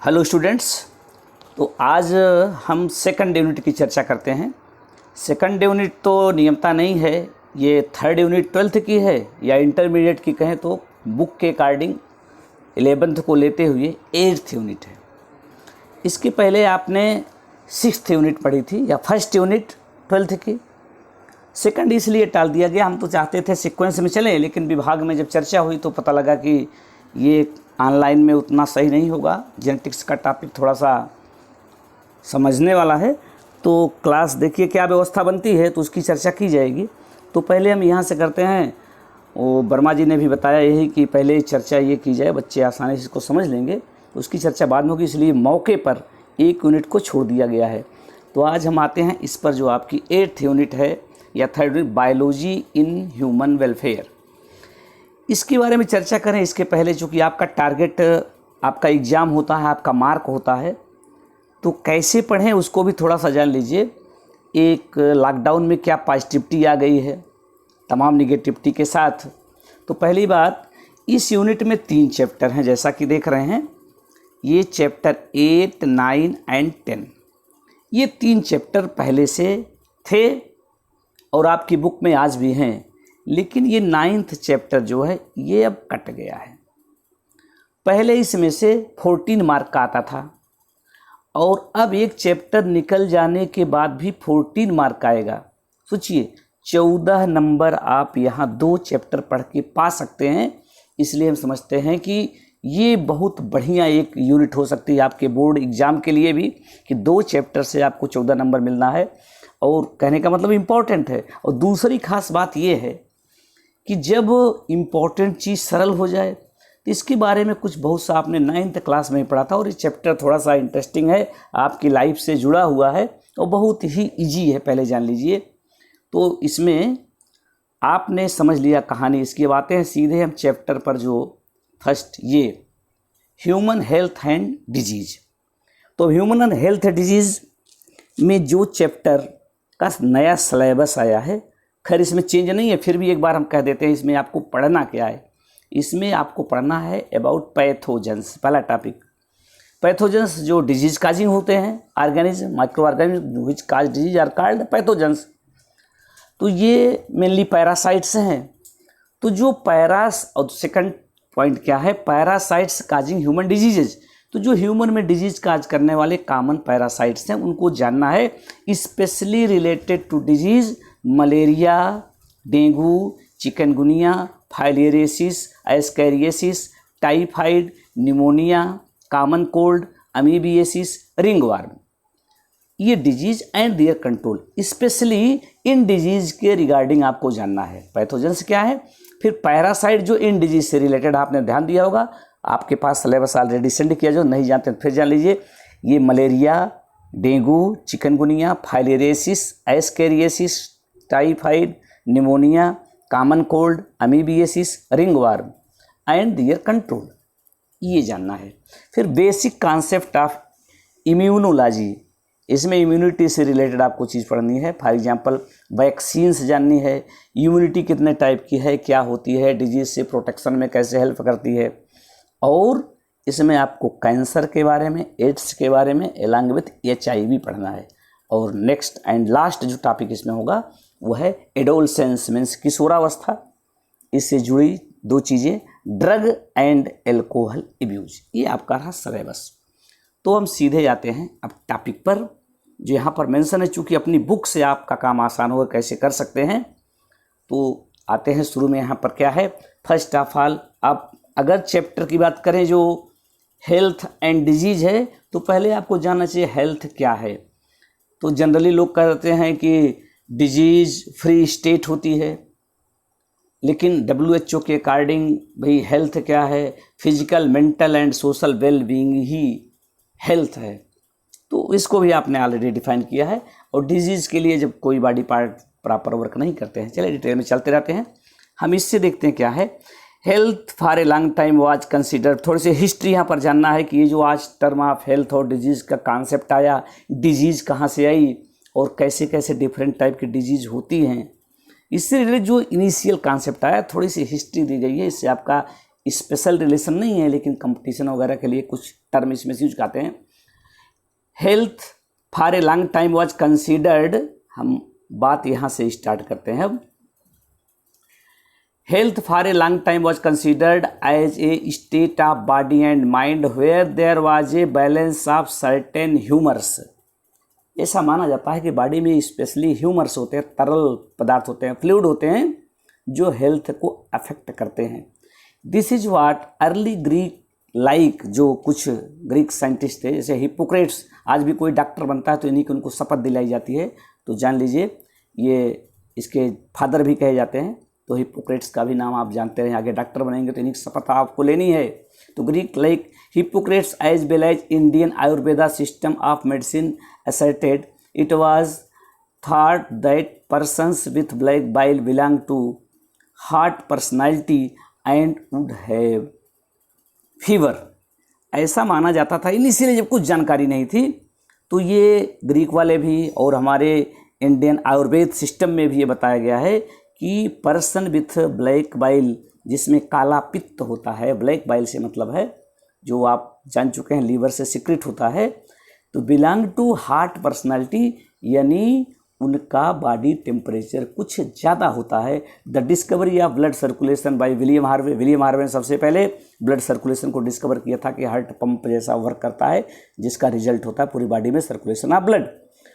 Hello students. तो आज हम सेकंड यूनिट की चर्चा करते हैं। सेकंड यूनिट तो नियमता नहीं है, ये थर्ड यूनिट 12th की है या इंटरमीडिएट की कहें तो बुक के अकॉर्डिंग 11th को लेते हुए 8th यूनिट है। इसके पहले आपने 6th यूनिट पढ़ी थी या फर्स्ट यूनिट 12th की। सेकंड इसलिए टाल दिया गया, हम तो चाहते थे सीक्वेंस में चलें, लेकिन विभाग में जब चर्चा हुई तो पता लगा कि ये ऑनलाइन में उतना सही नहीं होगा। जेनेटिक्स का टॉपिक थोड़ा सा समझने वाला है, तो क्लास देखिए क्या व्यवस्था बनती है तो उसकी चर्चा की जाएगी। तो पहले हम यहाँ से करते हैं, वो वर्मा जी ने भी बताया यही कि पहले चर्चा ये की जाए, बच्चे आसानी से इसको समझ लेंगे, तो उसकी चर्चा बाद में होगी, इसलिए मौके पर एक यूनिट को छोड़ दिया गया है। तो आज हम आते हैं इस पर जो आपकी 8th यूनिट है या third unit, biology in human welfare. इसके बारे में चर्चा करें इसके पहले, चूँकि आपका टारगेट, आपका एग्ज़ाम होता है, आपका मार्क होता है, तो कैसे पढ़ें उसको भी थोड़ा सा जान लीजिए। एक लॉकडाउन में क्या पॉजिटिविटी आ गई है तमाम निगेटिविटी के साथ। तो पहली बात, इस यूनिट में 3 चैप्टर हैं जैसा कि देख रहे हैं, ये चैप्टर 8, 9 एंड 10। ये 3 चैप्टर पहले से थे और आपकी बुक में आज भी हैं, लेकिन ये 9th चैप्टर जो है ये अब कट गया है। पहले इसमें से 14 मार्क का आता था और अब एक चैप्टर निकल जाने के बाद भी 14 मार्क आएगा। सोचिए 14 नंबर आप यहाँ 2 चैप्टर पढ़ के पा सकते हैं। इसलिए हम समझते हैं कि ये बहुत बढ़िया एक यूनिट हो सकती है आपके बोर्ड एग्ज़ाम के लिए भी, कि 2 चैप्टर से आपको 14 नंबर मिलना है, और कहने का मतलब इम्पॉर्टेंट है। और दूसरी खास बात ये है कि जब इम्पॉर्टेंट चीज़ सरल हो जाए, तो इसके बारे में कुछ बहुत सा आपने 9th क्लास में पढ़ा था, और ये चैप्टर थोड़ा सा इंटरेस्टिंग है, आपकी लाइफ से जुड़ा हुआ है और बहुत ही इजी है, पहले जान लीजिए। तो इसमें आपने समझ लिया कहानी। इसकी बातें हैं सीधे हम चैप्टर पर, जो फर्स्ट ये ह्यूमन हेल्थ एंड डिजीज़। तो ह्यूमन एंड हेल्थ डिजीज़ में जो चैप्टर का नया सिलेबस आया है, खैर इसमें चेंज नहीं है, फिर भी एक बार हम कह देते हैं इसमें आपको पढ़ना क्या है। इसमें आपको पढ़ना है अबाउट पैथोजेंस। पहला टॉपिक, पैथोजेंस जो डिजीज काजिंग होते हैं, organism, microorganism which cause disease are called pathogens. तो ये मेनली पैरासाइट्स हैं। तो जो और सेकंड पॉइंट क्या है, पैरासाइट्स काजिंग ह्यूमन डिजीजेज। तो जो ह्यूमन में डिजीज काज करने वाले कॉमन पैरासाइट्स हैं उनको जानना है, specially related to disease malaria, dengue, chikungunya, filariasis, ascariasis, typhoid, pneumonia, common cold, amoebiasis, ringworm. ये disease and their control, specially इन डिजीज के रिगार्डिंग आपको जानना है। पैथोजेंस क्या है, फिर पैरासाइट जो इन डिजीज से रिलेटेड, आपने ध्यान दिया होगा, आपके पास सिलेबस ऑलरेडी सेंड किया, जो नहीं जानते फिर जान लीजिए। ये malaria, dengue, chikungunya, filariasis, ascariasis, typhoid, pneumonia, common cold, amoebiasis, ringworm and their control, ये जानना है। फिर बेसिक कॉन्सेप्ट ऑफ इम्यूनोलॉजी, इसमें इम्यूनिटी से रिलेटेड आपको चीज़ पढ़नी है। फॉर एग्जांपल वैक्सीन्स जाननी है, इम्यूनिटी कितने टाइप की है, क्या होती है, डिजीज से प्रोटेक्शन में कैसे हेल्प करती है, और इसमें आपको कैंसर के बारे में, एड्स के बारे में, एलॉन्ग विथ HIV पढ़ना है। और नेक्स्ट एंड लास्ट जो टॉपिक इसमें होगा वो है एडोलसेंस, मीन्स किशोरावस्था, इससे जुड़ी 2 चीज़ें, ड्रग एंड एल्कोहल अब्यूज। ये आपका रहा सिलेबस। तो हम सीधे जाते हैं अब टॉपिक पर, जो यहाँ पर मेंशन है, चूँकि अपनी बुक से आपका काम आसान होगा कैसे कर सकते हैं। तो आते हैं शुरू में, यहाँ पर क्या है, फर्स्ट ऑफ ऑल, आप अगर चैप्टर की बात करें जो हेल्थ एंड डिजीज है, तो पहले आपको जानना चाहिए हेल्थ क्या है। तो जनरली लोग कहते हैं कि डिजीज फ्री स्टेट होती है, लेकिन WHO के अकॉर्डिंग भाई हेल्थ क्या है, physical, mental and social well being he health है। तो इसको भी आपने ऑलरेडी डिफाइन किया है। और डिजीज़ के लिए जब कोई बॉडी पार्ट प्रॉपर वर्क नहीं करते हैं, चलिए डिटेल में चलते रहते हैं, हम इससे देखते हैं क्या है। Health for a long time was consider, थोड़ी सी हिस्ट्री यहाँ पर जानना है कि ये जो आज टर्म ऑफ हेल्थ और डिजीज़ का कॉन्सेप्ट आया, डिजीज़ कहाँ से आई और कैसे कैसे डिफरेंट टाइप की डिजीज़ होती हैं, इससे रिलेटेड जो इनिशियल कॉन्सेप्ट आया, थोड़ी सी हिस्ट्री दी गई है, इससे आपका स्पेशल रिलेशन नहीं है, लेकिन कंपटीशन वगैरह के लिए कुछ टर्म इसमें यूज करते हैं। Health for a long time was considered, हम बात यहाँ से स्टार्ट करते हैं अब। Health for a long time was considered as a state of body and mind where there was a balance of certain humours. ऐसा माना जाता है कि बॉडी में स्पेशली ह्यूमर्स होते हैं, तरल पदार्थ होते हैं, फ्लूइड होते हैं, जो हेल्थ को अफेक्ट करते हैं। This is what early Greek like, जो कुछ ग्रीक साइंटिस्ट थे जैसे हिप्पोक्रेट्स, आज भी कोई डॉक्टर बनता है तो इन्हीं की उनको शपथ दिलाई जाती है, तो जान लीजिए ये इसके फादर भी कहे जाते हैं। तो हिप्पोक्रेट्स का भी नाम आप जानते हैं, आगे डॉक्टर बनेंगे तो इन्हीं की शपथ आपको लेनी है। तो Greek like Hippocrates as well as Indian Ayurveda system of medicine asserted it was thought that persons with black bile belong to hot personality and would have fever। ऐसा माना जाता था इनिशियली, जब कुछ जानकारी नहीं थी, तो ये ग्रीक वाले भी और हमारे इंडियन आयुर्वेद सिस्टम में भी ये बताया गया है कि पर्सन विथ ब्लैक बाइल, जिसमें काला पित्त होता है, ब्लैक बाइल से मतलब है जो आप जान चुके हैं लीवर से सिक्रेट होता है, तो बिलोंग टू हार्ट पर्सनालिटी, यानी उनका बॉडी टेम्परेचर कुछ ज़्यादा होता है। The discovery of blood circulation by William Harvey, William Harvey ने सबसे पहले ब्लड सर्कुलेशन को डिस्कवर किया था कि हार्ट पंप जैसा वर्क करता है, जिसका रिजल्ट होता है पूरी बॉडी में सर्कुलेशन ऑफ ब्लड।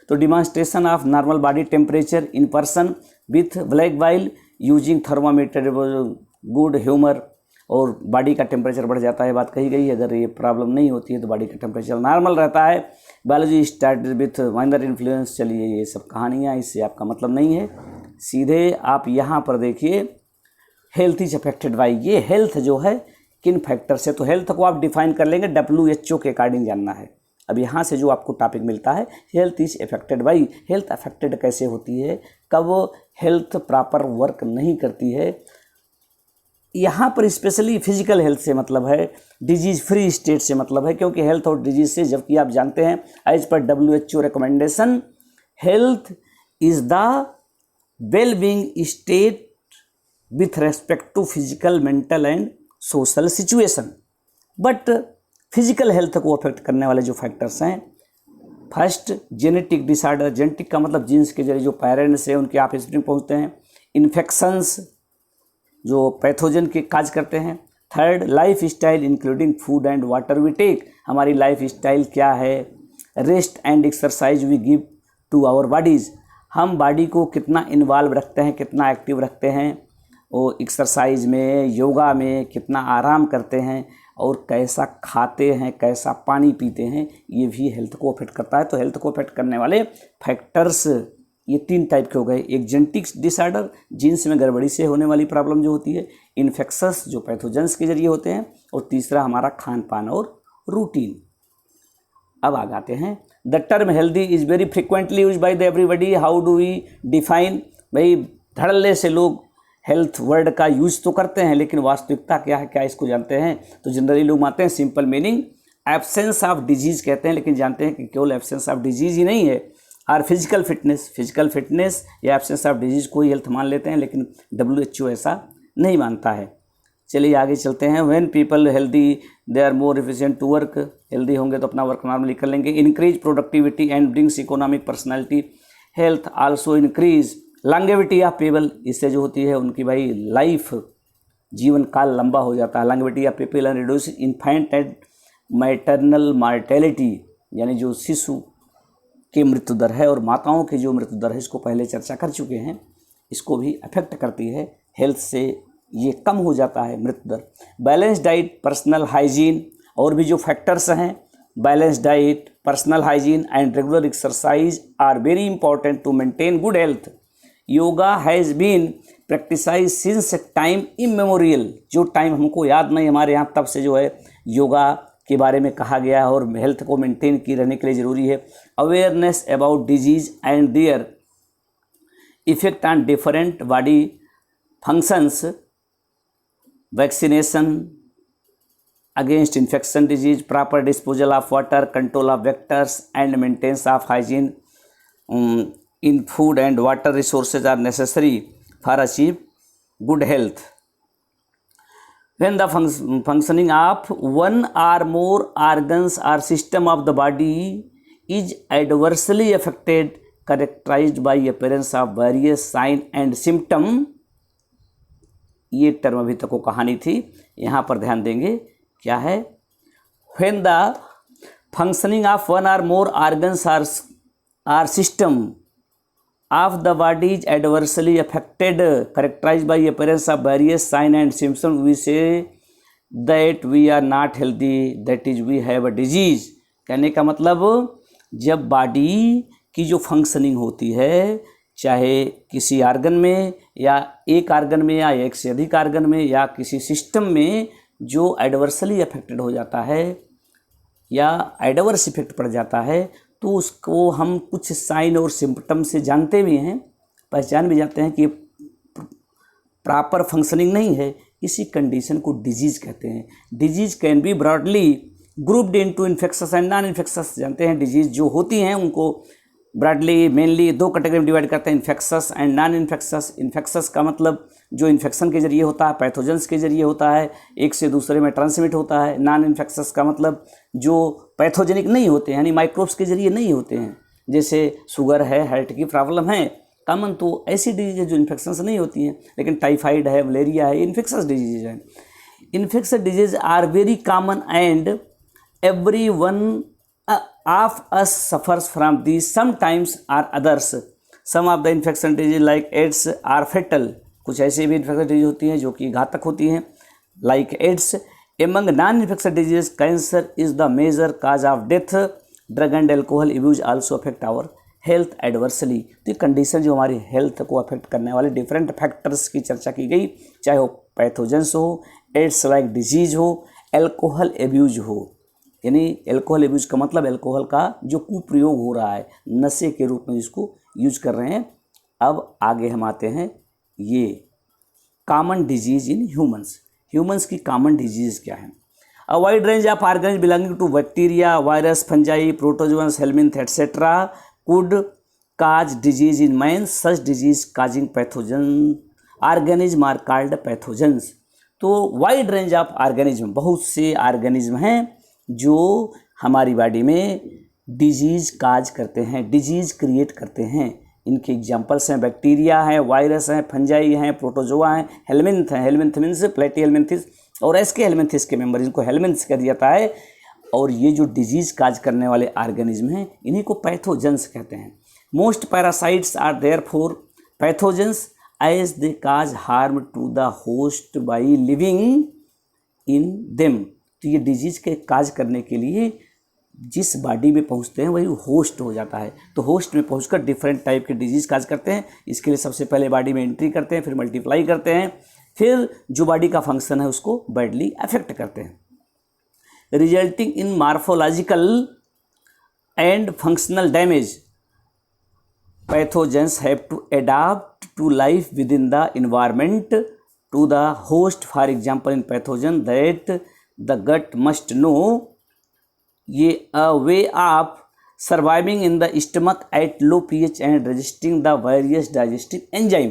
तो demonstration of normal body temperature in person with black bile using thermometer, good humour, और बॉडी का टेम्परेचर बढ़ जाता है, बात कही गई है। अगर ये प्रॉब्लम नहीं होती है तो बॉडी का टेम्परेचर नॉर्मल रहता है। Biology started with minor influence, चलिए ये सब कहानियाँ, इससे आपका मतलब नहीं है। सीधे आप यहाँ पर देखिए, हेल्थ इज अफेक्टेड बाई, ये हेल्थ जो है किन फैक्टर से, तो हेल्थ को आप डिफाइन कर लेंगे WHO के अकॉर्डिंग जानना है। अब यहाँ से जो आपको टॉपिक मिलता है, health is affected by, health affected कैसे होती है, कब हेल्थ प्रॉपर वर्क नहीं करती है। यहाँ पर स्पेशली फिजिकल हेल्थ से मतलब है, डिजीज फ्री स्टेट से मतलब है, क्योंकि हेल्थ और डिजीज से, जबकि आप जानते हैं as per WHO recommendation, health is the well being state with respect to physical, mental and social situation. But physical health को अफेक्ट करने वाले जो फैक्टर्स हैं, फर्स्ट जेनेटिक डिसऑर्डर, जेनेटिक का मतलब जीन्स के जरिए जो पेरेंट्स हैं उनके आप स्प्रिंग पहुँचते हैं, इन्फेक्शंस जो पैथोजन के काज करते हैं। Third, life style including food and water we take, हमारी लाइफ स्टाइल क्या है। Rest and exercise we give to our bodies, हम बॉडी को कितना इन्वॉल्व रखते हैं, कितना एक्टिव रखते हैं, वो एक्सरसाइज में, योगा में कितना आराम करते हैं, और कैसा खाते हैं, कैसा पानी पीते हैं, ये भी हेल्थ को अफेक्ट करता है। तो हेल्थ को अफेक्ट करने वाले फैक्टर्स ये 3 टाइप के हो गए। एक जेनेटिक डिसऑर्डर, जीन्स में गड़बड़ी से होने वाली प्रॉब्लम जो होती है, इन्फेक्शंस जो पैथोजेंस के जरिए होते हैं, और तीसरा हमारा खान पान और रूटीन। अब आ जाते हैं, the term healthy is very frequently use by the everybody, how do we define. भाई धड़ल्ले से लोग हेल्थ वर्ड का यूज तो करते हैं, लेकिन वास्तविकता क्या है, क्या इसको जानते हैं। तो जनरली लोग मानते हैं simple meaning absence of disease कहते हैं, लेकिन जानते हैं कि केवल एब्सेंस ऑफ डिजीज़ ही नहीं है, और फिजिकल फिटनेस या एब्सेंस ऑफ डिजीज़ को ही हेल्थ मान लेते हैं, लेकिन WHO ऐसा नहीं मानता है। चलिए आगे चलते हैं। When people healthy they are more efficient to work, healthy होंगे तो अपना वर्क नॉर्मली कर लेंगे। Increase productivity and brings economic personality, health also increase longevity of people, इससे जो होती है उनकी भाई लाइफ, जीवन काल लंबा हो जाता है। Longevity of people and reduce infant and maternal mortality, यानी जो शिशु की मृत्यु दर है और माताओं की जो मृत्यु दर है, इसको पहले चर्चा कर चुके हैं, इसको भी अफेक्ट करती है। हेल्थ से ये कम हो जाता है मृत्यु दर। बैलेंस डाइट, पर्सनल हाइजीन, और भी जो फैक्टर्स हैं, balance diet, personal hygiene and regular exercise are very important to maintain good health. Yoga has been practicise since time immemorial, जो टाइम हमको याद नहीं, हमारे यहाँ तब से जो है योगा के बारे में कहा गया है, और हेल्थ को मेंटेन की रहने के लिए ज़रूरी है। Awareness about disease and their effect on different body functions, vaccination against infection disease, proper disposal of water, control of vectors and maintenance of hygiene in food and water resources are necessary for achieve good health. when the functioning of one or more organs or system of the body is adversely affected, characterized by appearance of various sign and symptom। ये term अभी तक वो कहानी थी, यहाँ पर ध्यान देंगे क्या है। when the functioning of one or more organs or system of the body is adversely affected, characterized by appearance of various sign and symptoms, we say that we are not healthy, that is we have a disease। कहने का मतलब जब body की जो functioning होती है, चाहे किसी आर्गन में या एक आर्गन में या एक से अधिक आर्गन में या किसी सिस्टम में जो एडवर्सली अफेक्टेड हो जाता है या एडवर्स इफेक्ट पड़ जाता है, तो उसको हम कुछ साइन और सिम्पटम से जानते भी हैं, पहचान भी जाते हैं कि प्रॉपर फंक्शनिंग नहीं है। इसी कंडीशन को डिजीज़ कहते हैं। Disease can be broadly grouped into infectious and non infectious. जानते हैं डिजीज़ जो होती हैं उनको ब्रॉडली मेनली दो कैटेगरी में डिवाइड करते हैं, infectious and non infectious. Infectious का मतलब जो इन्फेक्शन के जरिए होता है, पैथोजेंस के जरिए होता है, एक से दूसरे में ट्रांसमिट होता है। नॉन इन्फेक्शस का मतलब जो पैथोजेनिक नहीं होते हैं, यानी माइक्रोब्स के जरिए नहीं होते हैं, जैसे शुगर है, हार्ट की प्रॉब्लम है, कॉमन तो ऐसी डिजीज है जो इन्फेक्शंस नहीं होती हैं। लेकिन टाइफाइड है, मलेरिया है, इन्फेक्शस डिजीज है। Infectious disease are very common and every one of us suffers from these, sometimes or others। some of the infection disease like AIDS are fatal। कुछ ऐसे भी इन्फेक्शन डिजीज होती हैं जो कि घातक होती हैं, like AIDS। among non infectious disease, cancer is the major cause of death। drug and alcohol abuse also affect our health adversely। तो ये कंडीशन जो हमारी हेल्थ को अफेक्ट करने वाले डिफरेंट फैक्टर्स की चर्चा की गई, चाहे वो पैथोजेंस हो, एड्स लाइक डिजीज हो, एल्कोहल एब्यूज हो। यानी एल्कोहल एब्यूज का मतलब एल्कोहल का जो कुप्रयोग हो रहा है, नशे के रूप में जिसको यूज कर रहे हैं। अब आगे हम आते हैं, ये common disease in humans. Humans की कॉमन डिजीज क्या है। A wide range of organism belonging to bacteria, virus, fungi, protozoans, helminth etcetera could cause disease in man. Such disease causing pathogen organism are called pathogens. तो wide range of organism, बहुत से organism हैं जो हमारी body में disease cause करते हैं, disease create करते हैं। इनके एग्जांपल्स हैं बैक्टीरिया हैं, वायरस हैं, फंजाई हैं, प्रोटोजोआ हैं, हेलमिंथ हैं। हेलमिंथ मीन्स प्लेटी हेलमिंथिस और एसके हेलमिंथिस के मेंबर, इनको हेलमिंथ्स कह दिया जाता है। और ये जो डिजीज काज करने वाले ऑर्गेनिज्म हैं, इन्हीं को पैथोजेंस कहते हैं। Most parasites are therefore pathogens as they cause harm to the host by living in them. तो ये डिजीज़ के काज करने के लिए जिस बॉडी में पहुंचते हैं वही होस्ट हो जाता है। तो होस्ट में पहुंचकर डिफरेंट टाइप के डिजीज़ काज करते हैं। इसके लिए सबसे पहले बॉडी में एंट्री करते हैं, फिर मल्टीप्लाई करते हैं, फिर जो बॉडी का फंक्शन है उसको बैडली अफेक्ट करते हैं, resulting in morphological and functional damage. Pathogens have to adopt to life with in the environment to the host. For example in pathogen that the gut must know, ये a way of surviving in the stomach at low pH and resisting the various digestive enzyme.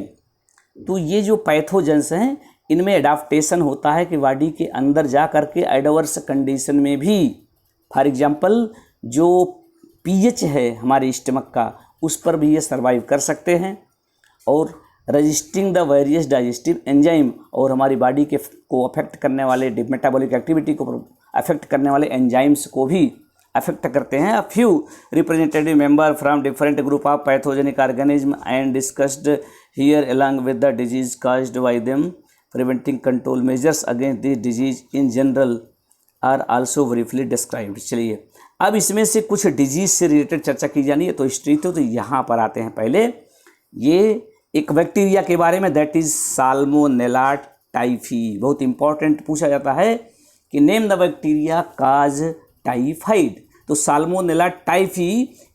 तो ये जो pathogens हैं, इनमें adaptation होता है कि body के अंदर जा करके एडवर्स कंडीशन में भी, फॉर एग्जांपल जो pH है हमारे स्टमक का, उस पर भी ये सर्वाइव कर सकते हैं। और resisting the various digestive enzyme, और हमारी बॉडी के को अफेक्ट करने वाले मेटाबॉलिक एक्टिविटी को अफेक्ट करने वाले एंजाइम्स को भी अफेक्ट करते हैं। A few representative member from different group of pathogenic organism and discussed here along with the disease caused by them, preventing control measures against this disease in general R also briefly described. चलिए अब इसमें से कुछ disease से related चर्चा की जानी है, तो हिस्ट्री तो यहाँ पर आते हैं। पहले ये एक बैक्टीरिया के बारे में, दैट इज साल्मोनेला टाइफी। बहुत इंपॉर्टेंट पूछा जाता है कि name the bacteria cause typhoid. तो Salmonella typhi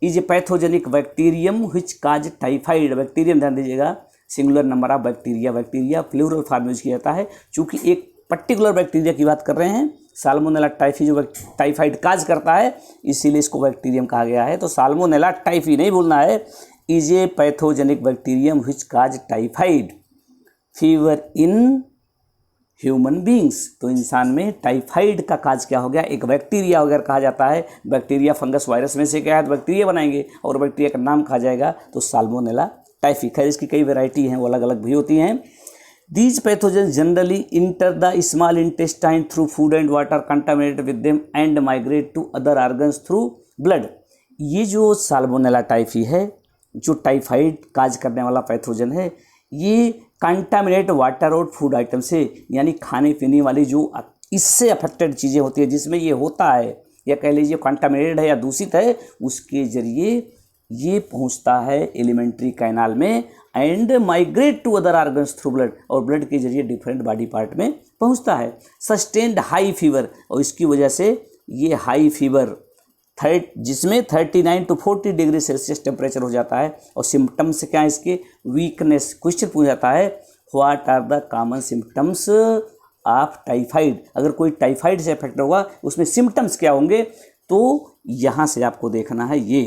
is a pathogenic bacterium which cause typhoid. Bacterium ध्यान दीजिएगा, singular number of bacteria, bacteria plural form use किया जाता है। चूंकि एक पर्टिकुलर बैक्टीरिया की बात कर रहे हैं, साल्मोनेला टाइफी जो टाइफाइड काज करता है, इसीलिए इसको बैक्टीरियम कहा गया है। तो साल्मोनेला टाइफी नहीं भूलना है, is a pathogenic bacterium which cause typhoid fever in human beings. तो इंसान में टाइफाइड का काज क्या हो गया, एक बैक्टीरिया अगर कहा जाता है, बैक्टीरिया फंगस वायरस में से क्या है तो बैक्टीरिया बनाएंगे और बैक्टीरिया का नाम कहा जाएगा तो साल्मोनेला टाइफी। खैर इसकी कई वैरायटी हैं, वो अलग अलग भी होती हैं। These pathogen generally enter the small intestine through food and water, contaminate with them and migrate to other organs through blood. ये जो साल्मोनेला टाइफी है, जो टाइफाइड काज करने वाला पैथोजन है, ये कंटामिनेट वाटर और फूड आइटम से, यानी खाने पीने वाली जो इससे अफेक्टेड चीज़ें होती है जिसमें ये होता है, या कह लीजिए कंटामिनेटेड है या दूषित है, उसके जरिए ये पहुंचता है एलिमेंट्री कैनाल में and migrate to other organs through blood, और ब्लड के जरिए डिफरेंट बॉडी पार्ट में पहुंचता है। सस्टेन्ड हाई फीवर, और इसकी वजह से ये हाई फीवर जिसमें 39 to 40 डिग्री सेल्सियस टेम्परेचर हो जाता है। और सिम्टम्स क्या है इसके, वीकनेस। क्वेश्चन पूछा जाता है what are the common symptoms of typhoid. अगर कोई टाइफाइड से अफेक्ट होगा उसमें सिम्टम्स क्या होंगे, तो यहाँ से आपको देखना है ये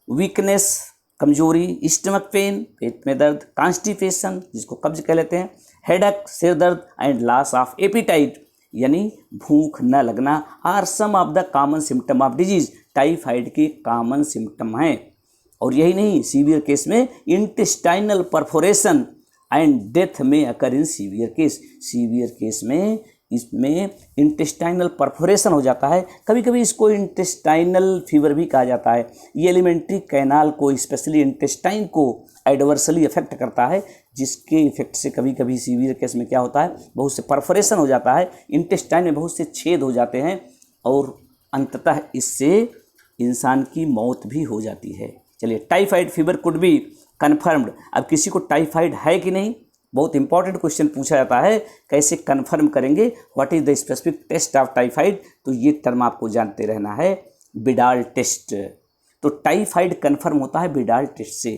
वीकनेस, कमजोरी, स्टमक पेन, पेट में दर्द, कॉन्स्टिपेशन जिसको कब्ज कह लेते हैं, हेडेक, सिर दर्द एंड लॉस ऑफ एपिटाइट यानी भूख न लगना, are some of the common symptom of disease. Typhoid के कॉमन सिम्टम हैं। और यही नहीं, सीवियर केस में इंटेस्टाइनल परफोरेशन एंड डेथ में occur in severe case. Severe case में इसमें इंटेस्टाइनल परफोरेशन हो जाता है। कभी कभी इसको इंटेस्टाइनल फीवर भी कहा जाता है। ये एलिमेंट्री कैनाल को, स्पेशली इंटेस्टाइन को एडवर्सली इफेक्ट करता है, जिसके इफेक्ट से कभी कभी सीवियर केस में क्या होता है, बहुत से परफोरेशन हो जाता है, इंटेस्टाइन में बहुत से छेद हो जाते हैं और अंततः इससे इंसान की मौत भी हो जाती है। चलिए, typhoid fever could be confirmed. अब किसी को टाइफाइड है कि नहीं, बहुत इंपॉर्टेंट क्वेश्चन पूछा जाता है, कैसे कन्फर्म करेंगे, what is the specific test of typhoid. तो ये टर्म आपको जानते रहना है, बिडाल टेस्ट। तो टाइफाइड कन्फर्म होता है बिडाल टेस्ट से।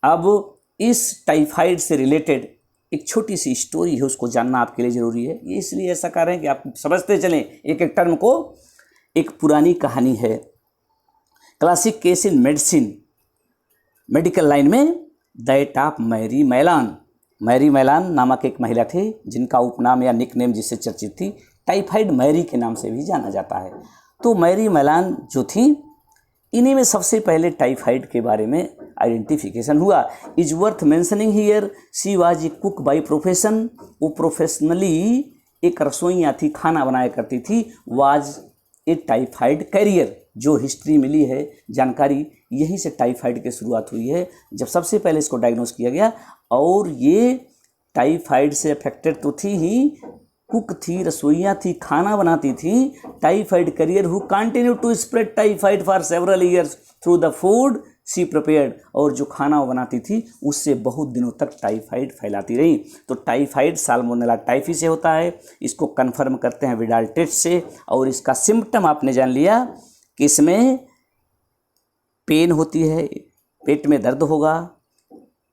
अब इस टाइफाइड से रिलेटेड एक छोटी सी स्टोरी है, उसको जानना आपके लिए ज़रूरी है। ये इसलिए ऐसा कर रहे हैं कि आप समझते चलें एक एक टर्म को। एक पुरानी कहानी है, classic case in medicine, medical line में, दैट ऑफ मैरी मैलान। मैरी मैलान नामक एक महिला थी जिनका उपनाम या निकनेम जिससे चर्चित थी, टाइफाइड मैरी के नाम से भी जाना जाता है। तो मैरी मैलान जो थी, इन्हीं में सबसे पहले टाइफाइड के बारे में आइडेंटिफिकेशन हुआ। Is worth mentioning here, she was a cook by profession. वो प्रोफेशनली एक रसोइया थी, खाना बनाया करती थी। वाज ए टाइफाइड कैरियर, जो हिस्ट्री मिली है, जानकारी, यहीं से टाइफाइड की शुरुआत हुई है, जब सबसे पहले इसको डायग्नोस किया गया। और ये टाइफाइड से अफेक्टेड तो थी ही, कुक थी, रसोइया थी, खाना बनाती थी। Typhoid carrier who continue to spread typhoid for several years through the food she prepared. और जो खाना वो बनाती थी उससे बहुत दिनों तक टाइफाइड फैलाती रही। तो टाइफाइड साल्मोनेला टाइफी से होता है, इसको कन्फर्म करते हैं विडाल टेस्ट से। और इसका सिम्टम आपने जान लिया कि इसमें पेन होती है, पेट में दर्द होगा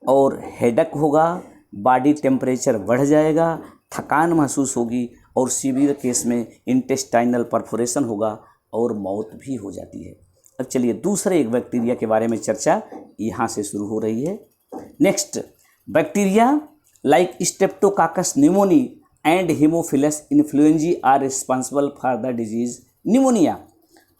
और हेडेक होगा, बॉडी टेम्परेचर बढ़ जाएगा, थकान महसूस होगी, और सीवियर केस में इंटेस्टाइनल परफोरेशन होगा और मौत भी हो जाती है। अब चलिए दूसरे एक बैक्टीरिया के बारे में चर्चा यहाँ से शुरू हो रही है। Next, bacteria like Streptococcus pneumoniae and Haemophilus influenzae are responsible for the disease pneumonia.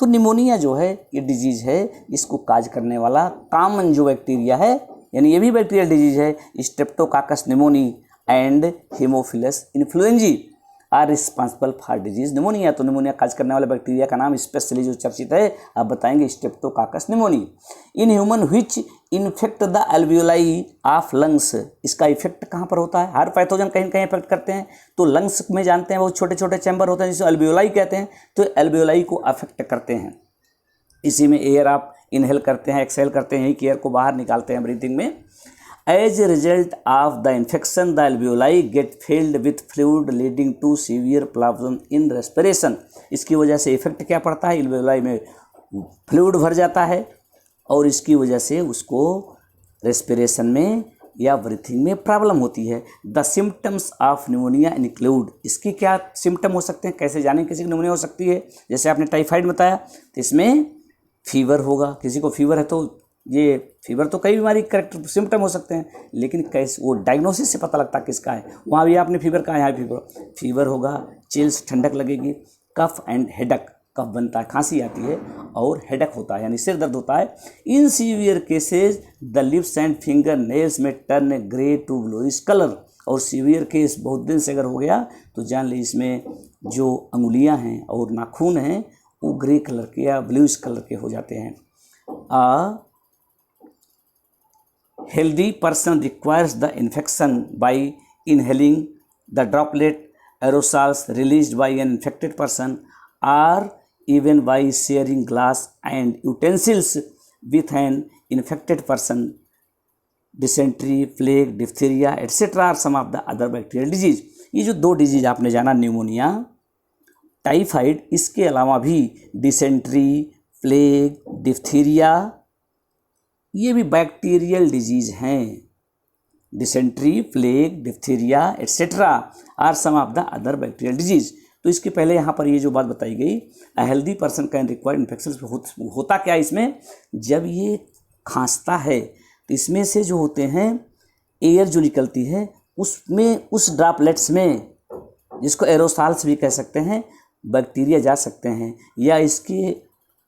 तो निमोनिया जो है ये डिजीज़ है, इसको काज करने वाला कॉमन जो बैक्टीरिया है, यानी ये भी बैक्टीरियल डिजीज है, Streptococcus pneumoniae and Haemophilus influenzae are responsible for disease pneumonia. तो निमोनिया काज करने वाले बैक्टीरिया का नाम स्पेशली जो चर्चित है, आप बताएंगे streptococcus pneumoniae. In human which infect the alveoli of lungs. इसका इफेक्ट कहाँ पर होता है, हर पैथोजन कहीं ना कहीं इफेक्ट करते हैं। तो लंग्स में जानते हैं बहुत छोटे छोटे चैम्बर होते हैं जिसे एल्वियोलाई कहते हैं, तो एल्वियोलाई को अफेक्ट करते हैं। इसी में एयर आप इनहेल करते हैं, एक्सहेल करते हैं, यही एयर को बाहर निकालते हैं ब्रीथिंग में। As a result of the infection the alveoli get filled with fluid leading to severe problem in respiration. इसकी वजह से इफेक्ट क्या पड़ता है, एल्वियोलाई में फ्लूइड भर जाता है और इसकी वजह से उसको रेस्पिरेशन में या ब्रीथिंग में प्रॉब्लम होती है। The symptoms of pneumonia include, इसकी क्या सिम्टम हो सकते हैं, कैसे जानें किसी की निमोनिया हो सकती है। जैसे आपने टाइफाइड बताया, तो इसमें फीवर होगा, किसी को फीवर है तो ये फीवर तो कई बीमारी करेक्ट सिम्टम हो सकते हैं, लेकिन कैसे वो डायग्नोसिस से पता लगता है किसका है। वहाँ भी आपने फीवर कहा, यहाँ फीवर होगा, चिल्स ठंडक लगेगी, कफ एंड हेडक, कफ बनता है, खांसी आती है, और हेडक होता है यानी सिर दर्द होता है। In severe cases the lips and finger nails may turn grey to bluish colour. और सीवियर केस बहुत दिन से अगर हो गया तो जान ली इसमें जो अंगुलियां हैं और नाखून हैं वो ग्रे कलर के या ब्लूइश कलर के हो जाते हैं। Healthy person requires the infection by inhaling the droplet aerosols released by an infected person or even by sharing glass and utensils with an infected person. Dysentery, plague, diphtheria etc. are some of the other bacterial disease. ये जो 2 disease आपने जाना, pneumonia, typhoid, इसके अलावा भी dysentery, plague, diphtheria, ये भी bacterial disease हैं। Dysentery, plague, diphtheria etcetera are some of the other bacterial disease. तो इसके पहले यहाँ पर ये जो बात बताई गई, a healthy person can require infection, होता क्या इसमें, जब ये खांसता है तो इसमें से जो होते हैं एयर जो निकलती है उसमें, उस ड्रॉपलेट्स में, जिसको एरोसॉल्स भी कह सकते हैं, बैक्टीरिया जा सकते हैं, या इसके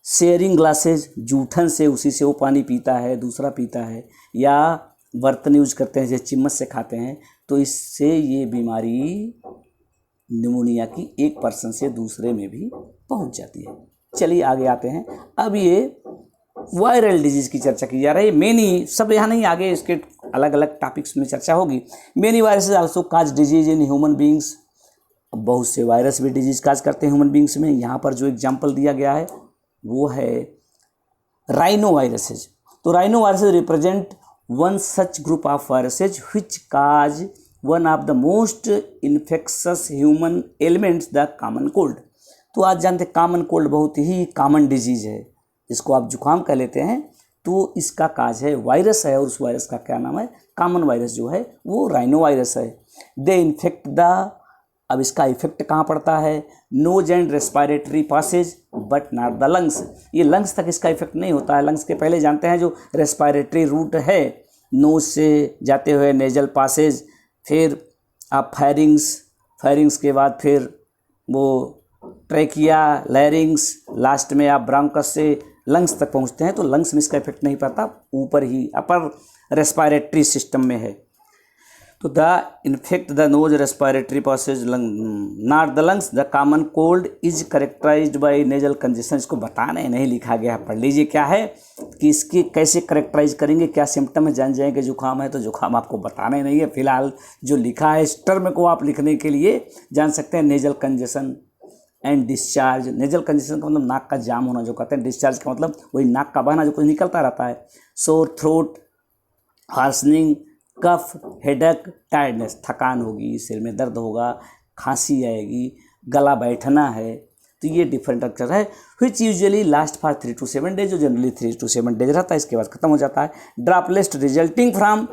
शेयरिंग ग्लासेज, जूठन से, उसी से वो पानी पीता है, दूसरा पीता है, या बर्तन यूज करते हैं जैसे चम्मच से खाते हैं, तो इससे ये बीमारी निमोनिया की एक पर्सन से दूसरे में भी पहुंच जाती है। चलिए आगे आते हैं। अब ये वायरल डिजीज की चर्चा की जा रही है। मेनी, सब यहाँ नहीं, आगे इसके अलग अलग टॉपिक्स में चर्चा होगी। Many viruses also cause disease in human beings, बहुत से वायरस भी डिजीज काज करते हैं ह्यूमन बींग्स में। यहाँ पर जो एग्जाम्पल दिया गया है वो है राइनो वायरसेज। तो rhino viruses represent one such group of viruses which cause one of the most infectious human elements the common cold. तो आज जानते हैं कॉमन कोल्ड बहुत ही कॉमन डिजीज है, जिसको आप जुकाम कह लेते हैं, तो इसका काज है वायरस है, और उस वायरस का क्या नाम है, कॉमन वायरस जो है वो राइनो वायरस है। दे इन्फेक्ट द, अब इसका इफेक्ट कहाँ पड़ता है, nose and respiratory passage but not the lungs. ये लंग्स तक इसका इफेक्ट नहीं होता है। लंग्स के पहले जानते हैं जो रेस्पिरेटरी रूट है, नोज से जाते हुए नेजल पासेज, फिर आप फायरिंग्स के बाद फिर वो ट्रैकिया, लैरिंग्स, लास्ट में आप ब्रांकस से लंग्स तक पहुंचते हैं। तो लंग्स में इसका इफेक्ट नहीं पड़ता, ऊपर ही अपर रेस्पिरेटरी सिस्टम में है। तो the infect the nose respiratory passage not the lungs. The common cold is characterised by nasal congestion. इसको बताने नहीं लिखा गया, पढ़ लीजिए क्या है कि इसकी कैसे करेक्टराइज करेंगे, क्या सिम्टम है, जान जाएंगे। जुकाम है तो जुकाम आपको बताने नहीं है, फिलहाल जो लिखा है इस टर्म को आप लिखने के लिए जान सकते हैं। Nasal congestion and discharge. Nasal congestion का मतलब नाक का जाम होना जो कहते हैं, डिस्चार्ज का मतलब वही नाक का बहना जो कुछ निकलता रहता है। सोर थ्रोट, हार्सनिंग, कफ, हेडक, टायर्डनेस, थकान होगी, सिर में दर्द होगा, खांसी आएगी, गला बैठना है। तो ये डिफरेंट अक्षर है which usually last for 3 to 7 days, जो जनरली 3 to 7 डेज रहता है, इसके बाद खत्म हो जाता है। Droplets resulting from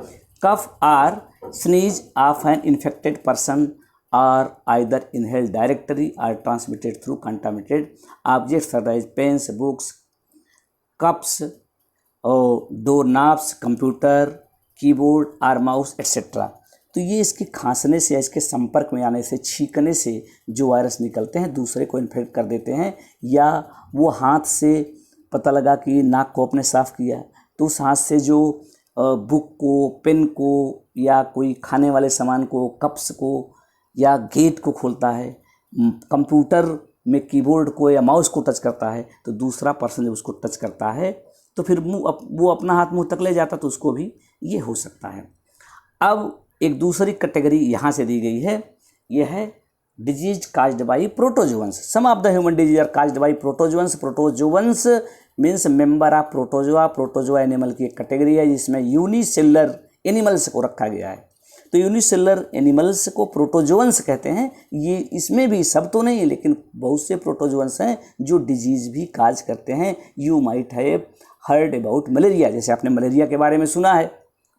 cough or sneeze of an infected person are either inhaled directly or transmitted through contaminated objects such as pens, books, cups, door knobs, computer, keyboard और mouse etcetera. तो ये इसके खांसने से या इसके संपर्क में आने से, छींकने से जो वायरस निकलते हैं दूसरे को इन्फेक्ट कर देते हैं, या वो हाथ से पता लगा कि नाक को अपने साफ़ किया तो उस हाथ से जो बुक को, पेन को, या कोई खाने वाले सामान को, कप्स को, या गेट को खोलता है, कंप्यूटर में कीबोर्ड को या माउस को टच करता है, तो दूसरा पर्सन जब उसको टच करता है तो फिर वो अपना हाथ मुंह तक ले जाता, तो उसको भी ये हो सकता है। अब एक दूसरी कैटेगरी यहाँ से दी गई है, यह है disease caused by protozoans. Some of the human disease are caused by protozoans. Protozoans means member of protozoa. Protozoa animal की एक कैटेगरी है जिसमें यूनिसेलुलर एनिमल्स को रखा गया है। तो यूनिसेलुलर एनिमल्स को प्रोटोजोअन्स कहते हैं। ये इसमें भी सब तो नहीं है, लेकिन बहुत से प्रोटोजोअन्स हैं जो डिजीज भी काज करते हैं। You might have heard about malaria, जैसे आपने मलेरिया के बारे में सुना है,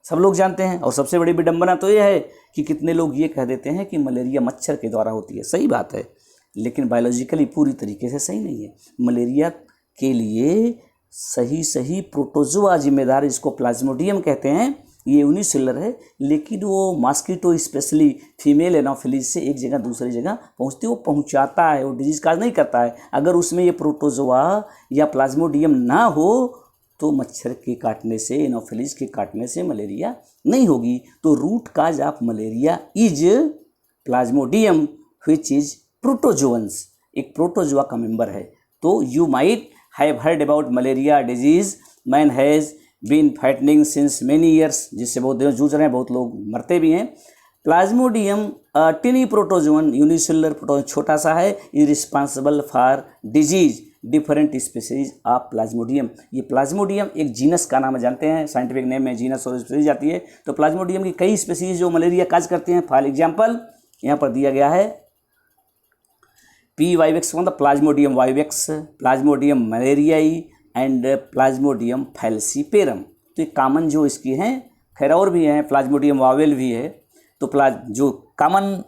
सब लोग जानते हैं। और सबसे बड़ी विडंबना तो यह है कि कितने लोग ये कह देते हैं कि मलेरिया मच्छर के द्वारा होती है। सही बात है, लेकिन बायोलॉजिकली पूरी तरीके से सही नहीं है। मलेरिया के लिए सही प्रोटोजोआ जिम्मेदार, इसको प्लाज्मोडियम कहते हैं, ये यूनिसेलुलर है, लेकिन वो मॉस्किटो स्पेशली फीमेल एनाफिलीज से एक जगह दूसरी जगह पहुंचती है, वो पहुंचाता है, वो डिजीज काज नहीं करता है। अगर उसमें ये प्रोटोजोआ या प्लाज्मोडियम ना हो तो मच्छर के काटने से, एनाफिलीज के काटने से मलेरिया नहीं होगी। तो root cause of malaria is plasmodium which is protozoans, एक प्रोटोजोआ का मेंबर है। तो you might have heard about malaria disease, man has been fighting since many years, जिससे बहुत दिनों जूझ रहे हैं, बहुत लोग मरते भी हैं। प्लाज्मोडियम टिनी प्रोटोजोअन, यूनिसेलुलर प्रोटोजोअन, छोटा सा है, is responsible for disease different species of Plasmodium. ये प्लाज्मोडियम एक जीनस का नाम है, जानते हैं, साइंटिफिक नेम में जीनस और स्पीसीज आती है। तो प्लाज्मोडियम की कई स्पीसीज जो मलेरिया काज करती हैं। फॉर एग्जाम्पल यहाँ पर दिया गया है पी वाइवेक्स, मतलब plasmodium vivax, plasmodium malariae and Plasmodium falciparum. तो ये कॉमन जो इसकी हैं, खैर और भी हैं, प्लाज्मोडियम वावेल भी है। तो जो कॉमन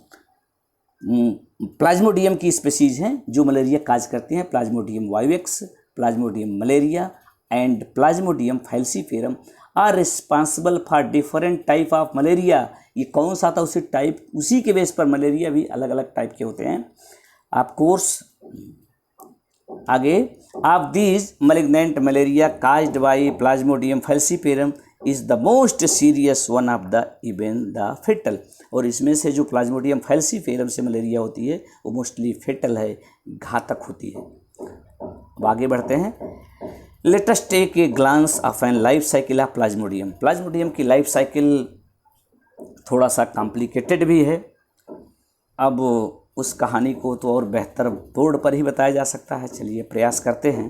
प्लाज्मोडियम की स्पीसीज हैं जो मलेरिया काज करती हैं, Plasmodium vivax, Plasmodium malariae and Plasmodium falciparum are responsible for different type of malaria. ये कौन सा था उसी टाइप, उसी के बेस पर मलेरिया भी अलग अलग टाइप के होते हैं। ऑफ कोर्स आगे, of these malignant malaria caused by Plasmodium falciparum is the most serious one of the even the fatal. और इसमें से जो प्लाज्मोडियम फैल्सीपेरम से मलेरिया होती है वो मोस्टली फेटल है, घातक होती है। अब आगे बढ़ते हैं। Let us take a glance of an life cycle of Plasmodium. Plasmodium की लाइफ साइकिल थोड़ा सा कॉम्प्लिकेटेड भी है। अब उस कहानी को तो और बेहतर बोर्ड पर ही बताया जा सकता है। चलिए प्रयास करते हैं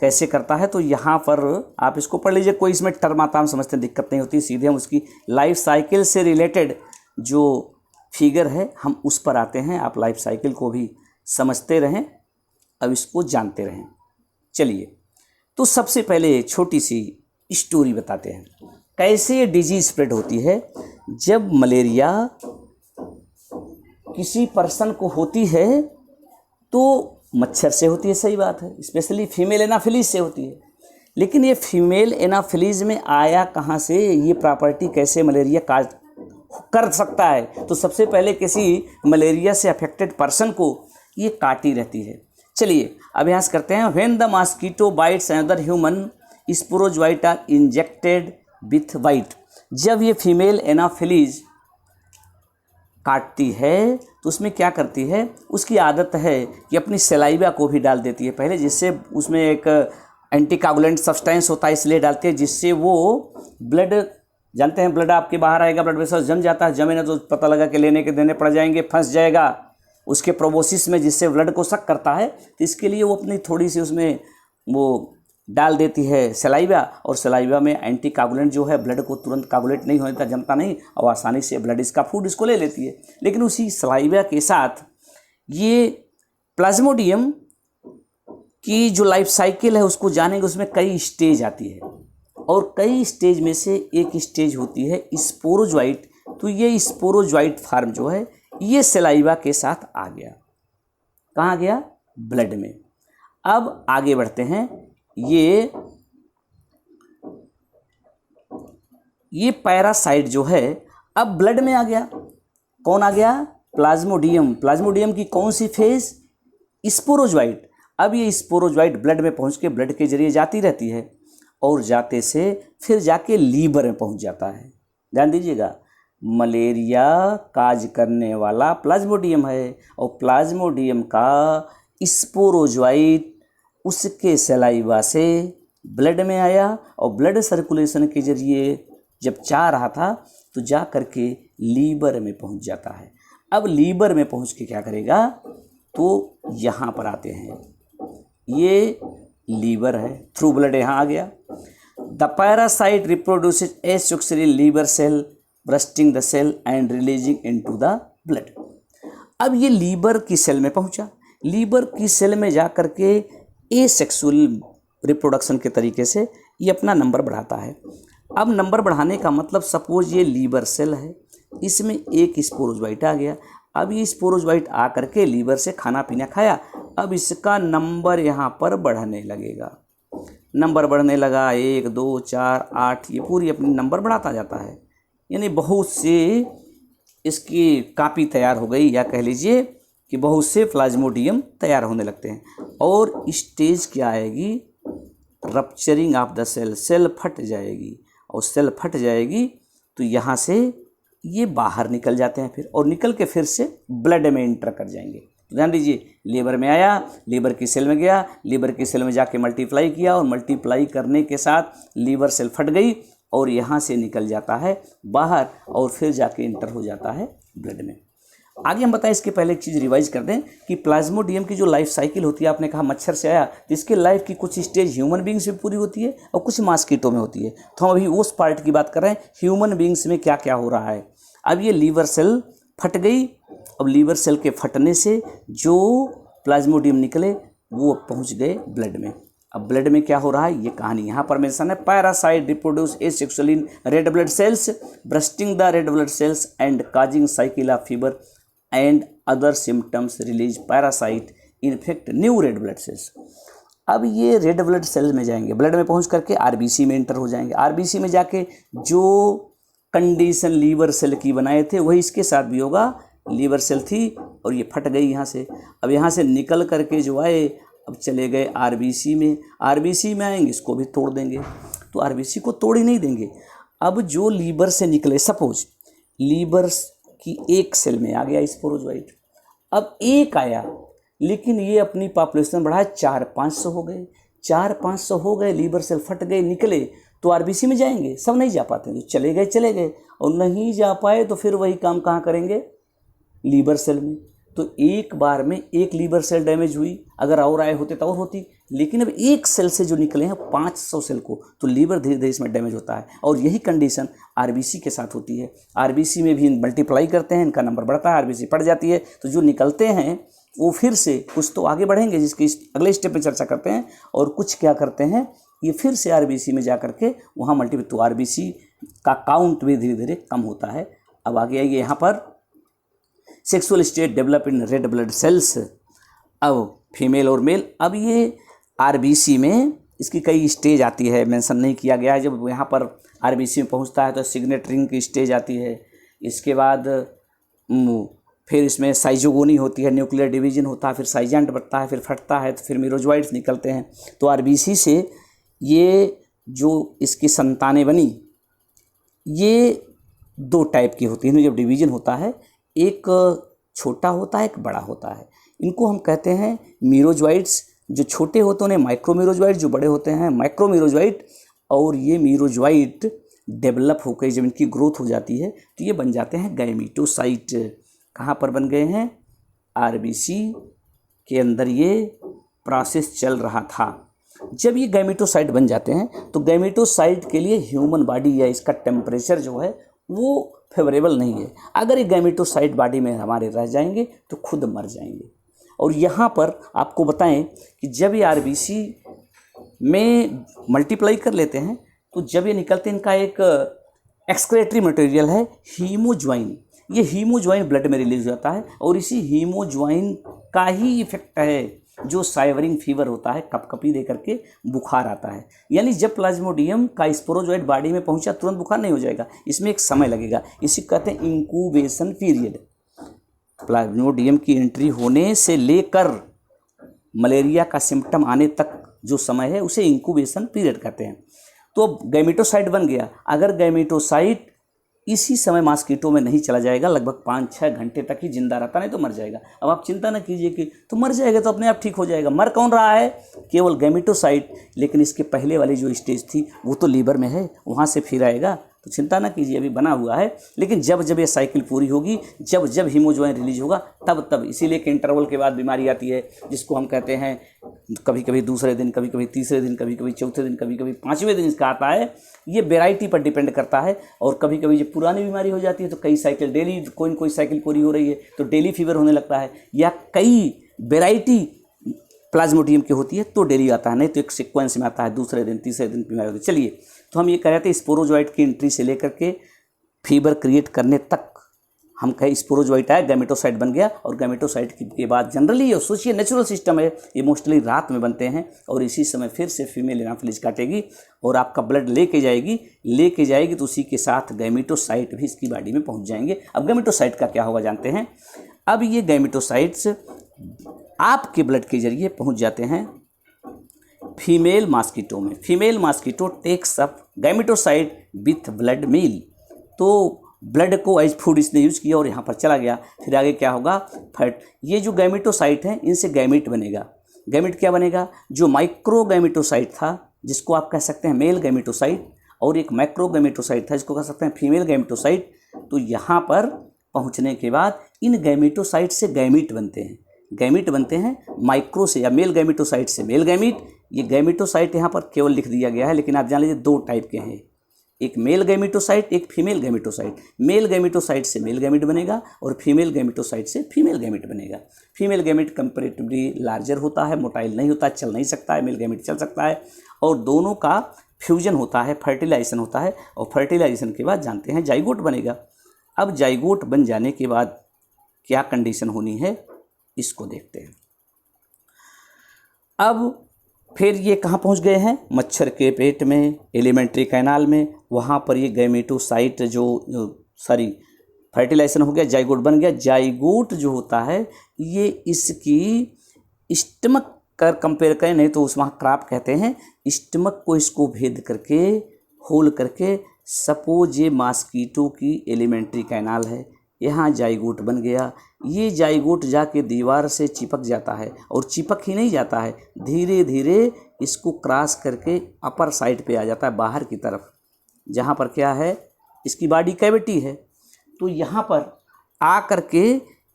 कैसे करता है। तो यहाँ पर आप इसको पढ़ लीजिए, कोई इसमें टर्म आता हम समझते हैं, दिक्कत नहीं होती, सीधे हम उसकी लाइफ साइकिल से रिलेटेड जो फिगर है हम उस पर आते हैं। आप लाइफ साइकिल को भी समझते रहें, अब इसको जानते रहें। चलिए, तो सबसे पहले छोटी सी स्टोरी बताते हैं कैसे ये डिजीज स्प्रेड होती है। जब मलेरिया किसी पर्सन को होती है तो मच्छर से होती है, सही बात है, स्पेशली फीमेल एनाफिलीज से होती है। लेकिन ये फीमेल एनाफिलीज में आया कहाँ से, ये प्रॉपर्टी कैसे मलेरिया काज कर सकता है। तो सबसे पहले किसी मलेरिया से अफेक्टेड पर्सन को ये काटी रहती है। चलिए अभ्यास करते हैं। When the mosquito bites another human sporozoite are injected with bite. जब ये फीमेल एनाफिलीज काटती है तो उसमें क्या करती है, उसकी आदत है कि अपनी सलाइवा को भी डाल देती है पहले, जिससे उसमें एक एंटीकोगुलेंट सब्सटेंस होता है, इसलिए डालती है, जिससे वो ब्लड, जानते हैं ब्लड आपके बाहर आएगा, ब्लड वेसल जम जाता है, जमे ना तो पता लगा कि लेने के देने पड़ जाएंगे, फंस जाएगा उसके प्रोबोसिस में, जिससे ब्लड को सक करता है। तो इसके लिए वो अपनी थोड़ी सी उसमें वो डाल देती है सलाइवा, और सलाइवा में एंटीकोगुलेंट जो है ब्लड को तुरंत कोगुलेट नहीं होता, जमता नहीं, और आसानी से ब्लड इसका फूड इसको ले लेती है। लेकिन उसी सलाइवा के साथ ये प्लाज्मोडियम की जो लाइफ साइकिल है उसको जानेंगे। उसमें कई स्टेज आती है और कई स्टेज में से एक स्टेज होती है स्पोरोजोइट। तो ये स्पोरोजोइट फार्म जो है ये सलाइवा के साथ आ गया, कहाँ गया, ब्लड में। अब आगे बढ़ते हैं। ये पैरासाइट जो है अब ब्लड में आ गया। कौन आ गया, प्लाज्मोडियम। प्लाज्मोडियम की कौन सी फेज, स्पोरोजोइट। अब ये स्पोरोजोइट ब्लड में पहुंच के ब्लड के जरिए जाती रहती है और जाते से फिर जाके लीवर में पहुंच जाता है। ध्यान दीजिएगा, मलेरिया काज करने वाला प्लाज्मोडियम है और प्लाज्मोडियम का स्पोरोजोइट उसके सलाइवा से ब्लड में आया और ब्लड सर्कुलेशन के जरिए जब जा रहा था तो जा करके लीवर में पहुंच जाता है। अब लीवर में पहुंच के क्या करेगा, तो यहाँ पर आते हैं, ये लीवर है, थ्रू ब्लड यहाँ आ गया। The parasite reproduces asexually liver cell bursting the cell and releasing into the blood. अब ये लीवर की सेल में पहुंचा, लीवर की सेल में जा करके एसेक्सुअल रिप्रोडक्शन के तरीके से ये अपना नंबर बढ़ाता है। अब नंबर बढ़ाने का मतलब, सपोज ये लीवर सेल है, इसमें एक स्पोरोजोइट आ गया। अब ये स्पोरोजोइट आ करके लीवर से खाना पीना खाया, अब इसका नंबर यहाँ पर बढ़ने लगेगा। नंबर बढ़ने लगा, 1 2 4 8, ये पूरी अपनी नंबर बढ़ाता जाता है। यानी बहुत से इसकी कापी तैयार हो गई, या कह लीजिए कि बहुत से प्लाज्मोडियम तैयार होने लगते हैं। और स्टेज क्या आएगी, rupturing of the cell, cell फट जाएगी, और सेल फट जाएगी तो यहाँ से ये बाहर निकल जाते हैं फिर, और निकल के फिर से ब्लड में इंटर कर जाएंगे। तो ध्यान दीजिए, लीवर में आया, लीवर की सेल में गया, लीवर की सेल में जाके मल्टीप्लाई किया, और मल्टीप्लाई करने के साथ लीवर सेल फट गई और यहाँ से निकल जाता है बाहर, और फिर जाके इंटर हो जाता है ब्लड में। आगे हम बताएं, इसके पहले एक चीज़ रिवाइज कर दें कि प्लाज्मोडियम की जो लाइफ साइकिल होती है, आपने कहा मच्छर से आया तो इसके लाइफ की कुछ स्टेज ह्यूमन बींग्स में पूरी होती है और कुछ मॉस्किटो में होती है। तो हम अभी उस पार्ट की बात कर रहे हैं, ह्यूमन बींग्स में क्या क्या हो रहा है। अब ये लीवर सेल फट गई, अब लीवर सेल के फटने से जो प्लाज्मोडियम निकले वो पहुँच गए ब्लड में। अब ब्लड में क्या हो रहा है, ये कहानी यहाँ पर मेंशन है। Parasite reproduce asexually in red blood cells, bursting the red blood cells and causing cycle of fever and other symptoms, release parasite infect new red blood cells. अब ये रेड ब्लड सेल में जाएंगे, blood में पहुंच करके RBC में inter हो जाएंगे। आरबीसी में जाके जो कंडीशन लीवर सेल की बनाए थे वही इसके साथ भी होगा। लीवर सेल थी और ये फट गई यहाँ से, अब यहाँ से निकल करके जो आए अब चले गए आरबीसी में। आरबीसी में आएंगे, इसको भी तोड़ देंगे, तो आरबीसी को तोड़ ही नहीं देंगे। अब जो लीवर से निकले, सपोज लीवर की एक सेल में आ गया स्पोरोजोइट, अब एक आया, लेकिन ये अपनी पॉपुलेशन बढ़ाए 400-500 हो गए, 400-500 हो गए, लीवर सेल फट गए, निकले तो आरबीसी में जाएंगे, सब नहीं जा पाते, जो चले गए, और नहीं जा पाए तो फिर वही काम कहाँ करेंगे, लीवर सेल में। तो एक बार में एक लीवर सेल डैमेज हुई, अगर और आए होते तो और होती, लेकिन अब एक सेल से जो निकले हैं 500 सेल को, तो लीवर धीरे धीरे इसमें डैमेज होता है। और यही कंडीशन आरबीसी के साथ होती है। आरबीसी में भी मल्टीप्लाई करते हैं, इनका नंबर बढ़ता है, आरबीसी पड़ जाती है, तो जो निकलते हैं वो फिर से कुछ तो आगे बढ़ेंगे, जिसकी अगले स्टेप में चर्चा करते हैं, और कुछ क्या करते हैं, ये फिर से आरबीसी में जा करके वहाँ मल्टीप्लाई, तो आरबीसी का काउंट भी धीरे धीरे कम होता है। अब आगे आइए, यहाँ पर sexual state develop in red blood cells, अब फीमेल और मेल। अब ये आरबीसी में इसकी कई स्टेज आती है, मेंशन नहीं किया गया है। जब यहाँ पर आरबीसी में पहुँचता है तो सिग्नेट रिंग की स्टेज आती है, इसके बाद फिर इसमें साइजोगोनी होती है, न्यूक्लियर डिवीजन होता है, फिर साइजेंट बढ़ता है, फिर फटता है, तो फिर मिरोजॉइड्स निकलते हैं। तो आरबीसी से ये जो इसकी संतानें बनी, ये 2 टाइप की होती हैं। जब डिवीजन होता है, एक छोटा होता है, एक बड़ा होता है। इनको हम कहते हैं मीरोजॉइड्स। जो छोटे होते हैं उन्हें माइक्रोमीरोजॉइड, जो बड़े होते हैं माइक्रोमीरोजॉइड। और ये मीरोजॉइड डेवलप होकर जब इनकी ग्रोथ हो जाती है तो ये बन जाते हैं गैमीटोसाइट। कहाँ पर बन गए हैं, आरबीसी के अंदर ये प्रोसेस चल रहा था। जब ये गैमीटोसाइट बन जाते हैं तो गैमीटोसाइट के लिए ह्यूमन बॉडी या इसका टेम्परेचर जो है वो फेवरेबल नहीं है। अगर ये गैमीटोसाइट बॉडी में हमारे रह जाएंगे तो खुद मर जाएंगे। और यहाँ पर आपको बताएं कि जब ये आरबीसी में मल्टीप्लाई कर लेते हैं तो जब ये निकलते हैं, इनका एक एक्सक्रेटरी मटेरियल है हीमोज्वाइन। ये हीमोज्वाइन ब्लड में रिलीज होता है, और इसी हीमोज्वाइन का ही इफेक्ट है जो साइवरिंग फीवर होता है, कपकपी दे करके बुखार आता है। यानी जब प्लाज्मोडियम का स्पोरोजोइट बॉडी में पहुंचा तुरंत बुखार नहीं हो जाएगा, इसमें एक समय लगेगा। इसी कहते हैं इंक्यूबेशन पीरियड। प्लाज्मोडियम की एंट्री होने से लेकर मलेरिया का सिम्टम आने तक जो समय है उसे इंक्यूबेशन पीरियड कहते हैं। तो अब गैमीटोसाइट बन गया, अगर गैमीटोसाइट इसी समय मॉस्किटो में नहीं चला जाएगा, लगभग 5-6 घंटे तक ही जिंदा रहता, नहीं तो मर जाएगा। अब आप चिंता ना कीजिए कि तो मर जाएगा, तो अपने आप ठीक हो जाएगा। मर कौन रहा है, केवल गैमीटोसाइट। लेकिन इसके पहले वाली जो स्टेज थी वो तो लीवर में है, वहाँ से फिर आएगा, तो चिंता ना कीजिए, अभी बना हुआ है। लेकिन जब जब ये साइकिल पूरी होगी, जब जब हीमोज्वाइन रिलीज होगा तब तब, इसीलिए कि इंटरवल के बाद बीमारी आती है, जिसको हम कहते हैं कभी कभी दूसरे दिन, कभी कभी तीसरे दिन, कभी कभी चौथे दिन, कभी कभी 5वें दिन इसका आता है। ये वेराइटी पर डिपेंड करता है। और कभी कभी जब पुरानी बीमारी हो जाती है तो कई साइकिल डेली, कोई न कोई साइकिल पूरी हो रही है तो डेली फीवर होने लगता है, या कई वेराइटी प्लाज्मोडियम की होती है तो डेली आता है, नहीं तो एक सीक्वेंस में आता है, दूसरे दिन तीसरे दिन बीमारी होती है। चलिए, तो हम ये कह रहे थे स्पोरोजॉइट की एंट्री से लेकर के फीवर क्रिएट करने तक हम कहें स्पोरोजोइट आया, गैमेटोसाइट बन गया, और गैमेटोसाइट के बाद जनरली ये सोचिए नेचुरल सिस्टम है, ये मोस्टली रात में बनते हैं और इसी समय फिर से फीमेल एनाफिलिज काटेगी और आपका ब्लड लेके जाएगी तो उसी के साथ गैमेटोसाइट भी इसकी बॉडी में पहुंच जाएंगे। अब गैमेटोसाइट का क्या होगा जानते हैं। अब ये गैमेटोसाइट्स आपके ब्लड के जरिए पहुंच जाते हैं फीमेल मॉस्किटो में। Female mosquito takes up gametocyte with blood meal, तो ब्लड को एज फूड इसने यूज़ किया और यहाँ पर चला गया। फिर आगे क्या होगा, फैट, ये जो गैमेटोसाइट हैं इनसे गैमेट बनेगा। गैमेट क्या बनेगा, जो माइक्रो गैमेटोसाइट था जिसको आप कह सकते हैं मेल गैमेटोसाइट, और एक मैक्रो गैमेटोसाइट था जिसको कह सकते हैं फीमेल गैमेटोसाइट। तो यहाँ पर पहुँचने के बाद इन गैमेटोसाइट से गैमीट बनते हैं माइक्रो से या मेल गैमेटोसाइट से मेल गैमीट। ये गैमेटोसाइट यहाँ पर केवल लिख दिया गया है, लेकिन आप जान लीजिए दो टाइप के हैं, एक मेल गैमेटोसाइट, एक फीमेल गैमेटोसाइट। मेल गैमेटोसाइट से मेल गैमेट बनेगा और फीमेल गैमेटोसाइट से फीमेल गैमेट बनेगा। फीमेल गैमेट कंपैरेटिवली लार्जर होता है, मोटाइल नहीं होता, चल नहीं सकता है, मेल गैमेट चल सकता है, और दोनों का फ्यूजन होता है, फर्टिलाइजेशन होता है, और फर्टिलाइजेशन के बाद जानते हैं जाइगोट बनेगा। अब जाइगोट बन जाने के बाद क्या कंडीशन होनी है इसको देखते हैं। अब फिर ये कहाँ पहुँच गए हैं, मच्छर के पेट में, एलिमेंट्री कैनाल में। वहाँ पर ये गैमेटोसाइट जो फर्टिलाइजेशन हो गया, जाइगोट बन गया। जाइगोट जो होता है ये इसकी स्टमक कर कंपेयर करें, नहीं तो उस वहाँ क्राप कहते हैं, स्टमक को इसको भेद करके होल करके, सपोज ये मॉस्किटो की एलिमेंट्री कैनाल है, यहाँ जाइगोट बन गया। ये जाइगोट जाके दीवार से चिपक जाता है, और चिपक ही नहीं जाता है, धीरे धीरे इसको क्रॉस करके अपर साइड पे आ जाता है, बाहर की तरफ, जहाँ पर क्या है इसकी बॉडी कैविटी है। तो यहाँ पर आ करके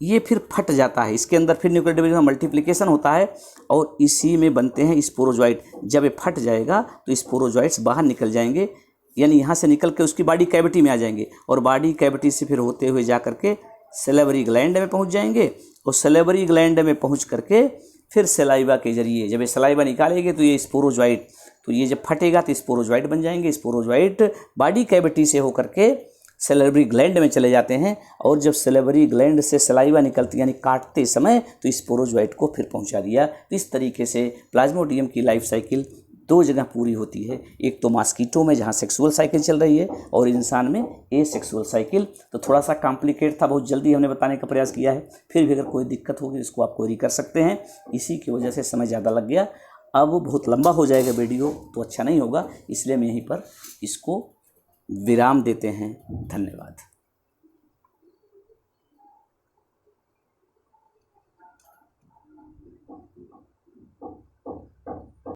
ये फिर फट जाता है, इसके अंदर फिर न्यूक्लियर डिवीजन मल्टीप्लिकेशन होता है और इसी में बनते हैं स्पोरोजोइट। जब ये फट जाएगा तो स्पोरोजोइट्स बाहर निकल जाएंगे, यानी यहाँ से निकल के उसकी बॉडी कैविटी में आ जाएंगे, और बॉडी कैविटी से फिर होते हुए जा करके सेलेवरी ग्लैंड में पहुँच जाएंगे, और सेलेवरी ग्लैंड में पहुँच करके फिर सलाइवा के जरिए जब ये सलाइवा निकालेंगे तो ये स्पोरोजोइट, तो ये जब फटेगा तो स्पोरोजोइट बन जाएंगे। स्पोरोजोइट बॉडी कैविटी से होकर के सेलेवरी ग्लैंड में चले जाते हैं, और जब सेलेवरी ग्लैंड से सलाइवा निकलती यानी काटते समय तो स्पोरोजोइट को फिर पहुंचा दिया। तो इस तरीके से प्लाज्मोडियम की लाइफ साइकिल दो जगह पूरी होती है, एक तो मॉस्किटो में जहाँ सेक्सुअल साइकिल चल रही है, और इंसान में ए सेक्सुअल साइकिल। तो थोड़ा सा कॉम्प्लिकेट था, बहुत जल्दी हमने बताने का प्रयास किया है, फिर भी अगर कोई दिक्कत होगी इसको आप क्वेरी कर सकते हैं। इसी की वजह से समय ज़्यादा लग गया, अब बहुत लंबा हो जाएगा वीडियो तो अच्छा नहीं होगा, इसलिए हम यहीं पर इसको विराम देते हैं। धन्यवाद।